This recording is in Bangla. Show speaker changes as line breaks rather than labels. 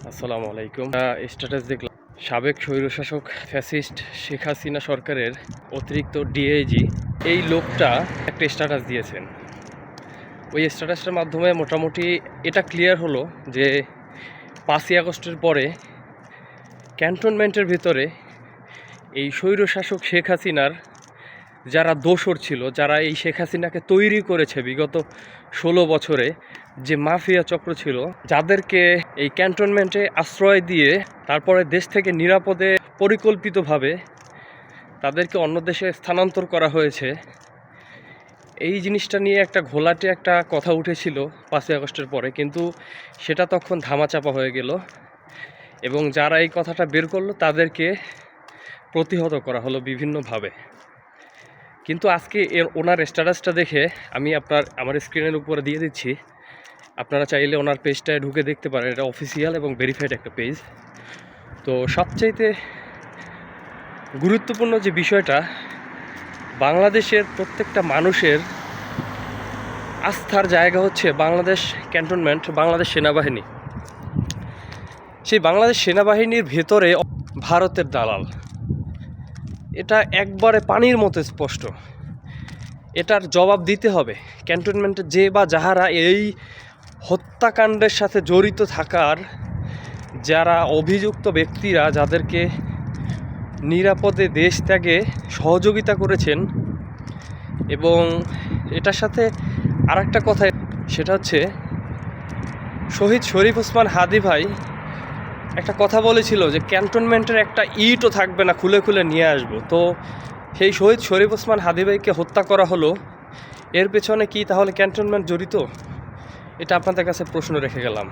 আসসালামু আলাইকুম। স্ট্যাটাস দেখলাম সাবেক স্বৈরশাসক ফ্যাসিস্ট শেখ হাসিনা সরকারের অতিরিক্ত ডিআইজি এই লোকটা একটা স্ট্যাটাস দিয়েছেন। ওই স্ট্যাটাসটার মাধ্যমে মোটামুটি এটা ক্লিয়ার হলো যে 5ই আগস্টের পরে ক্যান্টনমেন্টের ভিতরে এই স্বৈরশাসক শেখ হাসিনার যারা দোসর ছিল, যারা এই শেখ হাসিনাকে তৈরি করেছে বিগত 16 বছরে, যে মাফিয়া চক্র ছিল, যাদেরকে এই ক্যান্টনমেন্টে আশ্রয় দিয়ে তারপরে দেশ থেকে নিরাপদে পরিকল্পিতভাবে তাদেরকে অন্য দেশে স্থানান্তর করা হয়েছে, এই জিনিসটা নিয়ে একটা ঘোলাটে একটা কথা উঠেছিল 5ই আগস্টের পরে, কিন্তু সেটা তখন ধামাচাপা হয়ে গেল এবং যারা এই কথাটা বের করলো তাদেরকে প্রতিহত করা হলো বিভিন্নভাবে। কিন্তু আজকে ওনার স্ট্যাটাসটা দেখে আমি আমার স্ক্রিনের উপরে দিয়ে দিচ্ছি, আপনারা চাইলে ওনার পেজটায় ঢুকে দেখতে পারেন। এটা অফিসিয়াল এবং ভেরিফাইড একটা পেজ। তো সবচাইতে গুরুত্বপূর্ণ যে বিষয়টা, বাংলাদেশের প্রত্যেকটা মানুষের আস্থার জায়গা হচ্ছে বাংলাদেশ ক্যান্টনমেন্ট, বাংলাদেশ সেনাবাহিনী। সেই বাংলাদেশ সেনাবাহিনীর ভেতরে ভারতের দালাল, এটা একবারে পানির মতো স্পষ্ট। এটার জবাব দিতে হবে ক্যান্টনমেন্টে যে বা যাহারা এই হত্যাকাণ্ডের সাথে জড়িত থাকার যারা অভিযুক্ত ব্যক্তিরা, যাদেরকে নিরাপদে দেশ ত্যাগে সহযোগিতা করেছেন। এবং এটার সাথে আর একটা কথা, সেটা হচ্ছে শহীদ শরীফ ওসমান হাদি ভাই একটা কথা বলেছিল যে ক্যান্টনমেন্টের একটা ইটও থাকবে না, খুলে খুলে নিয়ে আসবো। তো সেই শহীদ শরীফ ওসমান হাদি ভাইকে হত্যা করা হলো, এর পেছনে কি তাহলে ক্যান্টনমেন্ট জড়িত? এটা আপনাদের কাছে প্রশ্ন রেখে গেলাম।